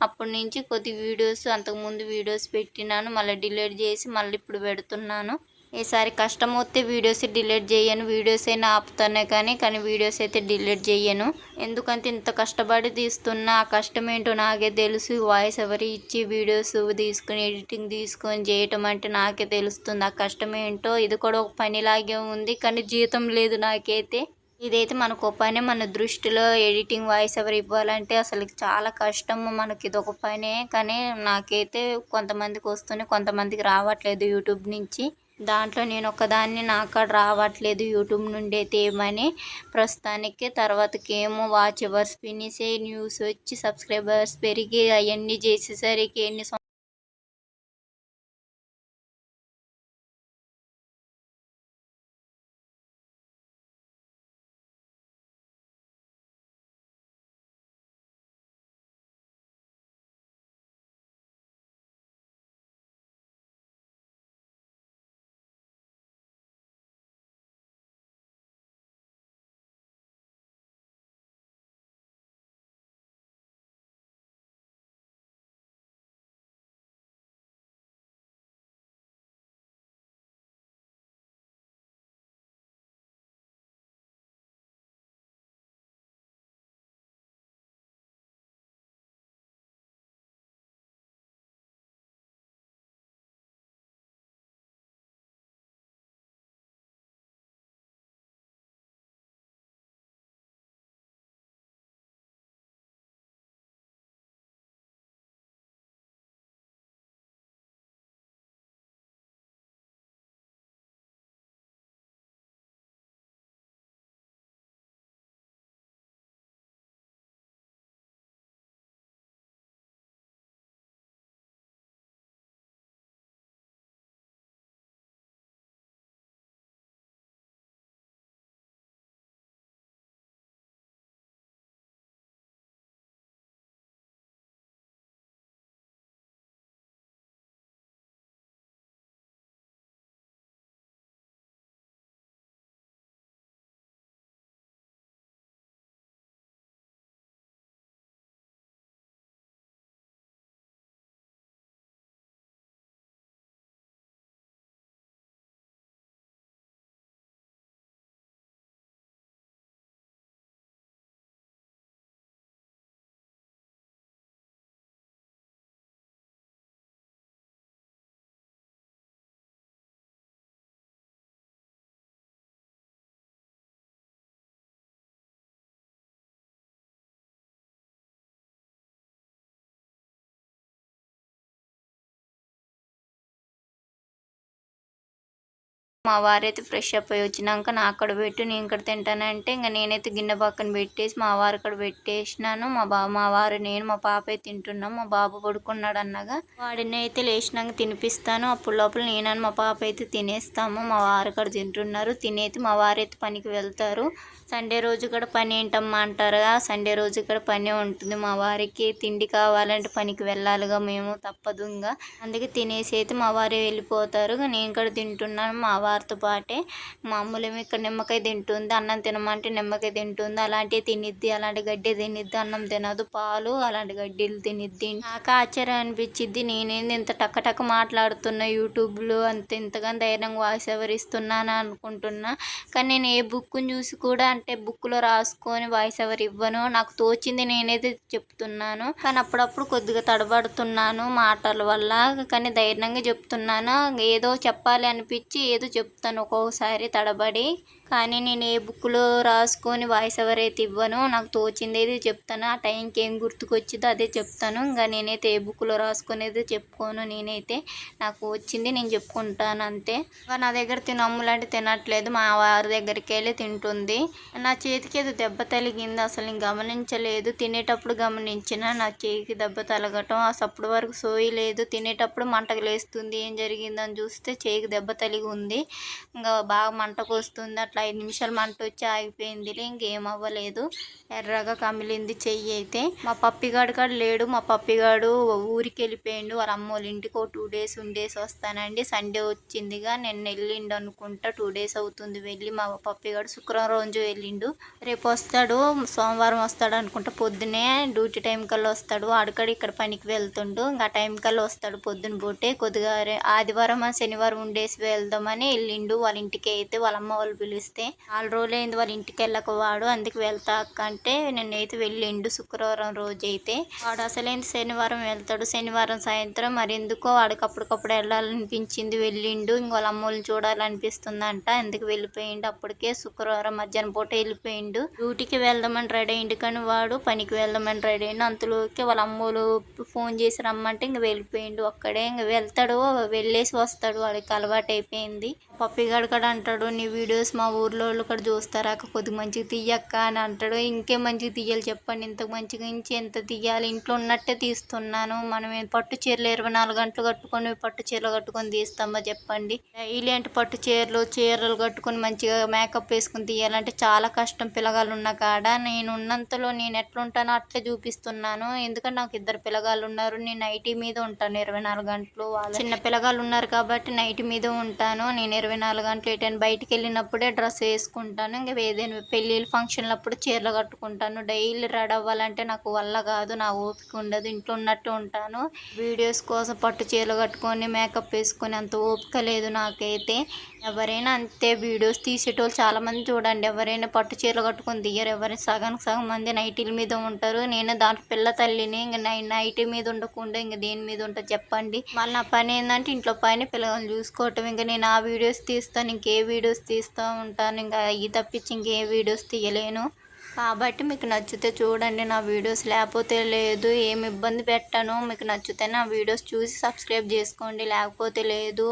అప్పటి నుంచి కొద్ది వీడియోస్ అంతకుముందు వీడియోస్ పెట్టినాను, మళ్ళీ డిలీట్ చేసి మళ్ళీ ఇప్పుడు పెడుతున్నాను. ఈసారి కష్టం వస్తే వీడియోస్ డిలీట్ చేయను, వీడియోస్ అయినా ఆపుతానే కానీ వీడియోస్ అయితే డిలీట్ చేయను. ఎందుకంటే ఇంత కష్టపడి తీస్తున్నా ఆ కష్టం ఏంటో నాకే తెలుసు. వాయిస్ ఎవరు ఇచ్చి వీడియోస్ తీసుకుని ఎడిటింగ్ తీసుకొని చేయటం అంటే నాకే తెలుస్తుంది ఆ కష్టం ఏంటో. ఇది కూడా ఒక పనిలాగే ఉంది, కానీ జీతం లేదు నాకైతే. ఇదైతే మనకు పనే, మన దృష్టిలో ఎడిటింగ్ వాయిస్ ఎవరు ఇవ్వాలంటే అసలు చాలా కష్టము. మనకి ఇది ఒక పనే, కానీ నాకైతే కొంతమందికి వస్తున్నాయి, కొంతమందికి రావట్లేదు యూట్యూబ్ నుంచి. దాంట్లో నేను ఒకదాన్ని, నాకు రావట్లేదు యూట్యూబ్ నుండి అయితే ఏమని ప్రస్తుతానికి. తర్వాతకి ఏమో వాచ్ అవర్స్ ఫినిష్ అయ్యి న్యూస్ వచ్చి సబ్స్క్రైబర్స్ పెరిగి అవన్నీ చేసేసరికి ఎన్ని మా వారైతే ఫ్రెష్ అప్ అయ్యి వచ్చినాక నా అక్కడ పెట్టు నేను ఇక్కడ తింటానంటే ఇంకా నేనైతే గిన్నె పక్కన పెట్టేసి మా వారు అక్కడ పెట్టేసినాను. మా వారు నేను మా పాప అయితే తింటున్నాం. మా బాబు పడుకున్నాడు అన్నగా వాడిని అయితే లేచినాక తినిపిస్తాను. అప్పుడు లోపల నేనని మా పాప అయితే తినేస్తాము. మా వారు అక్కడ తింటున్నారు. తినేసి మా వారైతే పనికి వెళ్తారు. సండే రోజు కూడా పని ఏంటమ్మా అంటారుగా, సండే రోజు కూడా పని ఉంటుంది. మా వారికి తిండి కావాలంటే పనికి వెళ్ళాలిగా, మేము తప్పదు ఇంకా. అందుకే తినేసి అయితే మా వారే వెళ్ళిపోతారు. నేను కూడా తింటున్నాను మా వారితో పాటే. మామూలు ఇక్కడ నిమ్మకాయ తింటుంది, అన్నం తినమంటే నిమ్మకాయ తింటుంది. అలాంటివి తినిద్ది, అలాంటి గడ్డి తినిద్ది. అన్నం తినదు, పాలు అలాంటి గడ్డీలు తినిద్ది. నాకు ఆశ్చర్యం అనిపించిద్ది, నేనేంది ఇంత టక్క మాట్లాడుతున్నా యూట్యూబ్లో, ఇంతగా ధైర్యంగా వాయిస్ ఎవర్ ఇస్తున్నాను అనుకుంటున్నా. కానీ నేను ఏ బుక్ని చూసి కూడా అంటే బుక్లో రాసుకొని వాయిస్ ఎవర్ ఇవ్వను. నాకు తోచింది నేనైతే చెప్తున్నాను. కానీ అప్పుడప్పుడు కొద్దిగా తడబడుతున్నాను మాటల వల్ల. కానీ ధైర్యంగా చెప్తున్నాను. ఏదో చెప్పాలి అనిపించి ఏదో చెప్తాను ఒక్కొక్కసారి తడబడి. కానీ నేను ఏ బుక్లో రాసుకొని వాయిస్ ఎవర్ అయితే ఇవ్వను. నాకు తోచింది ఏది చెప్తాను. ఆ టైంకి ఏం గుర్తుకొచ్చిందో అదే చెప్తాను. ఇంకా నేనైతే ఏ బుక్లో రాసుకునేది చెప్పుకోను. నేనైతే నాకు వచ్చింది నేను చెప్పుకుంటాను అంతే. ఇంకా నా దగ్గర అమ్ములంటే తినట్లేదు, మా వారి దగ్గరికి వెళ్ళి తింటుంది. నా చేతికి ఏదో దెబ్బ తగిలింది, అసలు నేను గమనించలేదు. తినేటప్పుడు గమనించిన నా చేతికి దెబ్బ తలగటం. అప్పటి వరకు సోయి లేదు. తినేటప్పుడు మంటకు లేస్తుంది. ఏం జరిగిందని చూస్తే చేయికి దెబ్బ తగిలి ఉంది. ఇంకా బాగా మంటకు వస్తుంది. అట్లా 5 నిమిషాలు మంట వచ్చి ఆగిపోయింది. ఇంకేం అవ్వలేదు. ఎర్రగా కమిలింది చెయ్యి అయితే. మా పప్పిగాడు కాడ లేడు. మా పప్పిగాడు ఊరికి వెళ్ళిపోయిండు వాళ్ళ అమ్మోళ్ళ ఇంటికి. 2 డేస్ ఉండేసి వస్తానండి. సండే వచ్చిందిగా, నేను వెళ్ళిండు అనుకుంటా. 2 డేస్ అవుతుంది వెళ్ళి. మా పప్పిగాడు శుక్రవారం రోజు వెళ్ళిండు. రేపు వస్తాడు, సోమవారం వస్తాడు అనుకుంటా. పొద్దునే డ్యూటీ టైం కల్లా వస్తాడు. ఆడకాడ ఇక్కడ పనికి వెళ్తుండు. ఇంకా టైం కల్లా వస్తాడు పొద్దున పూటే. కొద్దిగా ఆదివారం శనివారం ఉండేసి వెళ్దామని వెళ్ళిండు వాళ్ళ ఇంటికి. అయితే వాళ్ళ అమ్మ వాళ్ళు పిలిస్తే 4 రోజులైంది వాళ్ళ ఇంటికి వెళ్ళక వాడు. అందుకు వెళ్తా అక్క అంటే నిన్నైతే వెళ్ళిండు శుక్రవారం రోజు అయితే. వాడు అసలేంది శనివారం వెళ్తాడు. శనివారం సాయంత్రం మరి ఎందుకో వాడికి అప్పటికప్పుడు వెళ్ళాలనిపించింది, వెళ్ళిండు. ఇంక వాళ్ళ అమ్మోళ్ళని చూడాలనిపిస్తుందంట, ఎందుకు వెళ్ళిపోయిండు. అప్పటికే శుక్రవారం మధ్యాహ్నం పూట వెళ్ళిపోయిండు. డ్యూటీకి వెళ్దామని రెడీ అయిండు, కానీ వాడు పనికి వెళ్దామని రెడీ అయిండు. అంతలోకి వాళ్ళ అమ్మోళ్ళు ఫోన్ చేసి రమ్మంటే ఇంక వెళ్ళిపోయిండు ఒక్కడే. ఇంక వెళ్తాడు, వెళ్ళేసి వస్తాడు, వాడికి అలవాటు అయిపోయింది. పప్పిగాడు కూడా అంటాడు, నీ వీడియోస్ మా ఊర్లో వాళ్ళు కూడా చూస్తారా అక్క, కొద్దిగా మంచిగా తీయక్క అని అంటాడు. ఇంకేం మంచిగా తీయాలి చెప్పండి, ఇంత మంచిగా ఇంచి ఎంత తీయాలి, ఇంట్లో ఉన్నట్టే తీస్తున్నాను. మనం పట్టు చీరలు 24 గంటలు కట్టుకొని పట్టు చీరలు కట్టుకొని తీస్తామా చెప్పండి. ఇలాంటి పట్టు చీరలు కట్టుకొని మంచిగా మేకప్ వేసుకొని తీయాలంటే చాలా కష్టం. పిల్లగాళ్ళు ఉన్న కాడ నేను ఉన్నంతలో నేను ఎట్లుంటానో అట్లే చూపిస్తున్నాను. ఎందుకంటే నాకు 2 పిల్లగాళ్ళు ఉన్నారు. నేను నైటీ మీద ఉంటాను 24 గంటలు. వాళ్ళు చిన్న పిల్లగాళ్ళు ఉన్నారు కాబట్టి నైటీ మీద ఉంటాను. నేను 24 గంటలు ఎటైనా బయటికి వెళ్ళినప్పుడే డ్రెస్ వేసుకుంటాను. ఇంకా ఏదైనా పెళ్ళిళ్ళు ఫంక్షన్లప్పుడు చీరలు కట్టుకుంటాను. డైలీ రెడీ అవ్వాలంటే నాకు వల్ల కాదు, నా ఓపిక ఉండదు. ఇంట్లో ఉన్నట్టు ఉంటాను. వీడియోస్ కోసం పట్టు చీరలు కట్టుకొని మేకప్ వేసుకొని అంత ఓపిక లేదు నాకైతే. ఎవరైనా అంతే, వీడియోస్ తీసేటోళ్ళు చాలామంది చూడండి, ఎవరైనా పట్టు చీరలు కట్టుకొని తీయరు. ఎవరైనా సగానికి సగం మంది నైటీల మీద ఉంటారు. నేను దాంట్లో పిల్ల తల్లిని. ఇంక నైటీ మీద ఉండకుండా ఇంక దేని మీద ఉంటుంది చెప్పండి. మళ్ళీ నా పని ఏంటంటే ఇంట్లో పని పిల్లల్ని చూసుకోవటం. ఇంకా నేను ఆ వీడియోస్ తీస్తాను, ఇంకే వీడియోస్ తీస్తూ ఉంటాను. ఇంకా ఈ తప్పించి ఇంకే వీడియోస్ తీయలేను. కాబట్టి మీకు నచ్చితే చూడండి నా వీడియోస్, లేకపోతే లేదు. ఏమి ఇబ్బంది పెట్టను. మీకు నచ్చితే నా వీడియోస్ చూసి సబ్స్క్రైబ్ చేసుకోండి, లేకపోతే లేదు.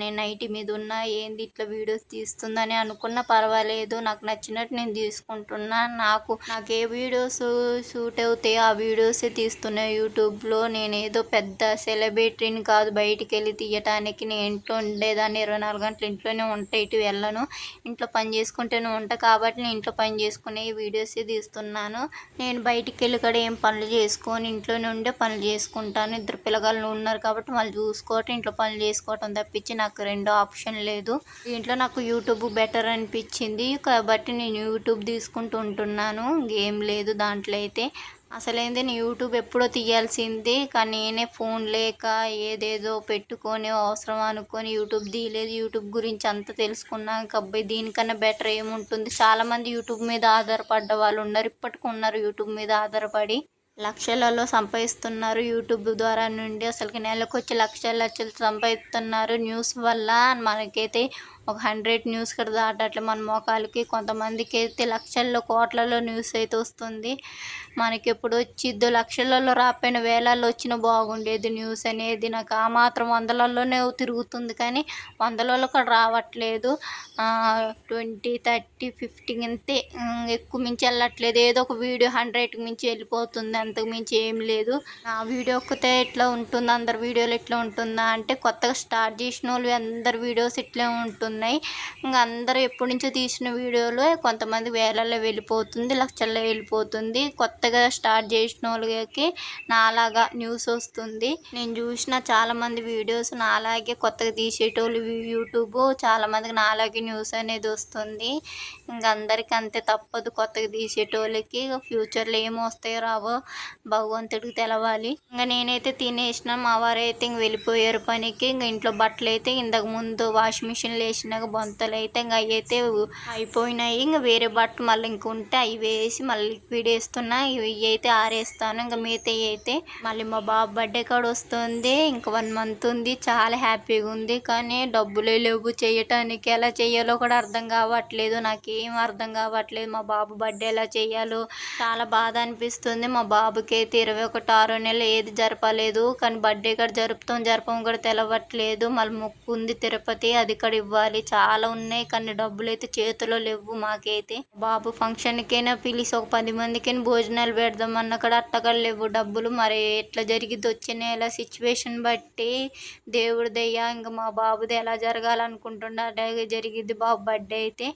నేను నైటీ మీద ఉన్నా ఏంది ఇట్లా వీడియోస్ తీస్తుందని అనుకున్నా పర్వాలేదు. నాకు నచ్చినట్టు నేను తీసుకుంటున్నా. నాకు ఏ వీడియోస్ సూట్ అవుతాయో ఆ వీడియోసే తీస్తున్నా యూట్యూబ్లో. నేను ఏదో పెద్ద సెలబ్రిటీని కాదు బయటికి వెళ్ళి తీయటానికి. నేను ఇంట్లో ఉండేదాన్ని, 24 గంటలు ఇంట్లోనే ఉంటా, ఇటు వెళ్ళను. ఇంట్లో పని చేసుకుంటూనే ఉంటా కాబట్టి నేను ఇంట్లో పని చేసుకునే వీడియోస్ తీస్తున్నాను. నేను బయటికి వెళ్ళి కూడా ఏం పనులు చేసుకొని ఇంట్లోనే ఉండే పనులు చేసుకుంటాను. 2 పిల్లగాళ్ళు ఉన్నారు కాబట్టి వాళ్ళు చూసుకోవటం, ఇంట్లో పనులు చేసుకోవటం తప్పించి నాకు రెండో ఆప్షన్ లేదు. దీంట్లో నాకు యూట్యూబ్ బెటర్ అనిపించింది కాబట్టి నేను యూట్యూబ్ తీసుకుంటూ ఉంటున్నాను. ఏం లేదు దాంట్లో అయితే. అసలేంది నేను యూట్యూబ్ ఎప్పుడో తీయాల్సింది, కానీ నేనే ఫోన్ లేక ఏదేదో పెట్టుకొని అవసరం అనుకొని యూట్యూబ్ తీయలేదు. యూట్యూబ్ గురించి అంతా తెలుసుకున్నాక అబ్బాయి దీనికన్నా బెటర్ ఏముంటుంది. చాలామంది యూట్యూబ్ మీద ఆధారపడ్డ వాళ్ళు ఉన్నారు, ఇప్పటికీ ఉన్నారు యూట్యూబ్ మీద ఆధారపడి. లక్షలలో సంపాదిస్తున్నారు యూట్యూబ్ ద్వారా నుండి. అసలుకి నెలకు వచ్చి లక్షలు సంపాదిస్తున్నారు న్యూస్ వల్ల. మనకైతే ఒక 100 న్యూస్ కూడా దాటట్లే మన మోకాలకి. కొంతమందికి అయితే లక్షల్లో కోట్లలో న్యూస్ అయితే వస్తుంది. మనకి ఎప్పుడు వచ్చిద్దో, లక్షలలో రాకపోయిన వేలల్లో వచ్చినా బాగుండేది న్యూస్ అనేది. నాకు ఆ మాత్రం వందలలోనే తిరుగుతుంది కానీ వందలలో కూడా రావట్లేదు. 20, 30, 50 ఇంతే, ఎక్కువ మించి వెళ్ళట్లేదు. ఏదో ఒక వీడియో 100కి మించి వెళ్ళిపోతుంది, అంతకు మించి ఏం లేదు. ఆ వీడియో ఒక్కతే ఇట్లా ఉంటుంది, అందరి వీడియోలు ఇట్లా ఉంటుందా అంటే కొత్తగా స్టార్ట్ చేసిన వాళ్ళు అందరి వీడియోస్ ఇట్లే ఉంటున్నాయి. ఇంకా అందరూ ఎప్పటి నుంచో తీసిన వీడియోలు కొంతమంది వేలల్లో వెళ్ళిపోతుంది, లక్షల్లో వెళ్ళిపోతుంది. కొత్తగా స్టార్ట్ చేసిన వాళ్ళకి నాలాగా న్యూస్ వస్తుంది. నేను చూసిన చాలామంది వీడియోస్ నాలాగే కొత్తగా తీసేటోళ్ళు యూట్యూబ్, చాలామందికి నాలాగే న్యూస్ అనేది వస్తుంది. ఇంక అందరికీ అంతే, తప్పదు. కొత్తగా తీసేటోళ్ళకి ఫ్యూచర్లో ఏమో వస్తాయో రావో భగవంతుడికి తెలవాలి. ఇంకా నేనైతే తినేసిన, మా వారైతే ఇంక వెళ్ళిపోయారు పనికి. ఇంక ఇంట్లో బట్టలు అయితే ఇంతకు ముందు వాషింగ్ మిషన్లో వేసినాక బొంతలు అయితే ఇంక అవి అయితే అయిపోయినాయి. ఇంకా వేరే బట్టలు మళ్ళీ ఇంక ఉంటే అవి వేసి మళ్ళీ లిక్విడ్ వేస్తున్నా. ఇవి అయితే ఆరేస్తాను. ఇంకా మిగతా అయితే మళ్ళీ మా బాబు బర్త్డే కూడా వస్తుంది. ఇంకా 1 మంత్ ఉంది. చాలా హ్యాపీగా ఉంది కానీ డబ్బులే లేవు చేయటానికి. ఎలా చేయాలో కూడా అర్థం కావట్లేదు, నాకేం అర్థం కావట్లేదు. మా బాబు బర్త్డే ఎలా చేయాలో చాలా బాధ అనిపిస్తుంది. మా బాబుకి అయితే 21 నెల ఏది జరపలేదు కానీ బర్త్డే కూడా జరపం కూడా తెలవట్లేదు. మళ్ళీ మొక్కు ఉంది తిరుపతి, అది కూడా ఇవ్వాలి. చాలా ఉన్నాయి కానీ డబ్బులు అయితే చేతిలో లేవు మాకైతే. బాబు ఫంక్షన్కైనా పిలిచి ఒక 10 మందికైనా భోజనాలు పెడదామన్నా కూడా అట్టగా లేవు డబ్బులు. మరి ఎట్లా జరిగిద్ది వచ్చే నెల సిచ్యువేషన్ బట్టి దేవుడి దయ్యా. ఇంకా మా బాబుది ఎలా జరగాలనుకుంటుండే అలాగే జరిగిద్ది. బాబు బర్త్డే అయితే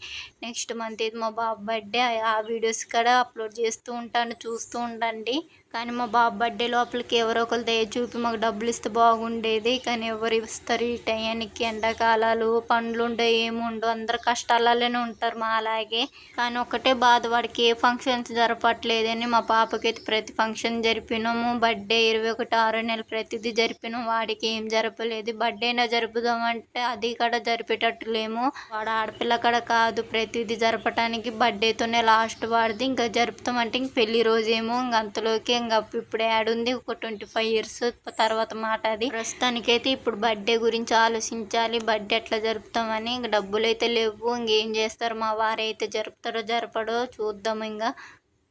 నెక్స్ట్ మంత్ అయితే మా బాబు బర్త్డే. ఆ వీడియోస్ కూడా అప్లోడ్ చేస్తూ ఉంటాను, చూస్తూ ఉండండి. కానీ మా బాబు బర్త్డే లోపలికి ఎవరో ఒకరు దయ చూపి మాకు డబ్బులు ఇస్తే బాగుండేది కానీ ఎవరు ఇస్తారు ఈ టయానికి? ఎండాకాలాలు, పనులు ఉండవు, ఏముండవు, అందరు కష్టాలలోనే ఉంటారు మా అలాగే. కానీ ఒకటే బాధ, వాడికి ఏ ఫంక్షన్స్ జరపట్లేదని. మా పాపకైతే ప్రతి ఫంక్షన్ జరిపినాము. బర్త్డే 21 నెల ప్రతిదీ జరిపినాం, వాడికి ఏం జరపలేదు. బర్త్డేనా జరుపుదామంటే అది కూడా జరిపేటట్టు లేము. వాడు ఆడపిల్ల కూడా కాదు ప్రతిదీ జరపటానికి. బర్త్డేతోనే లాస్ట్ వాడిది. ఇంకా జరుపుతామంటే ఇంక పెళ్లి రోజేమో ఇంక అంతలోకి ఇంకా ఇప్పుడు యాడుంది, ఒక 25 years తర్వాత మాట అది. ప్రస్తుతానికైతే ఇప్పుడు బర్త్డే గురించి ఆలోచించాలి, బర్త్డే ఎట్లా జరుపుతామని. ఇంక డబ్బులు అయితే లేవు. ఇంకేం చేస్తారు మా వారైతే, జరుపుతారో జరపడో చూద్దాం. ఇంకా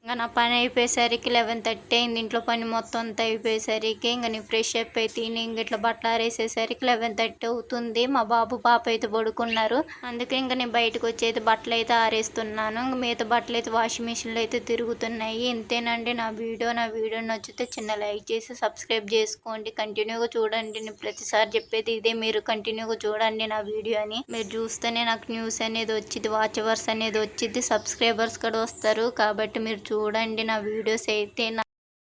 నా పని అయిపోయేసరికి 11:30 అయింది. ఇంట్లో పని మొత్తం అంతా అయిపోయేసరికి ఇంకా నేను ఫ్రెష్ అప్ అయితే ఇంక ఇట్లా బట్టలు ఆరేసేసరికి 11:30 అవుతుంది. మా బాబు పాప అయితే పడుకున్నారు. అందుకే ఇంకా నేను బయటకు వచ్చి అయితే బట్టలు అయితే ఆరేస్తున్నాను. ఇంక మిగతా బట్టలు అయితే వాషింగ్ మిషన్లో అయితే తిరుగుతున్నాయి. ఇంతేనండి నా వీడియో నచ్చితే చిన్న లైక్ చేసి సబ్స్క్రైబ్ చేసుకోండి. కంటిన్యూగా చూడండి, నేను ప్రతిసారి చెప్పేది ఇదే, మీరు కంటిన్యూగా చూడండి నా వీడియోని. మీరు చూస్తేనే నాకు న్యూస్ అనేది వచ్చింది, వాచ్ అవర్స్ అనేది వచ్చింది, సబ్స్క్రైబర్స్ కూడా వస్తారు. కాబట్టి మీరు చూడండి నా వీడియోస్ అయితే.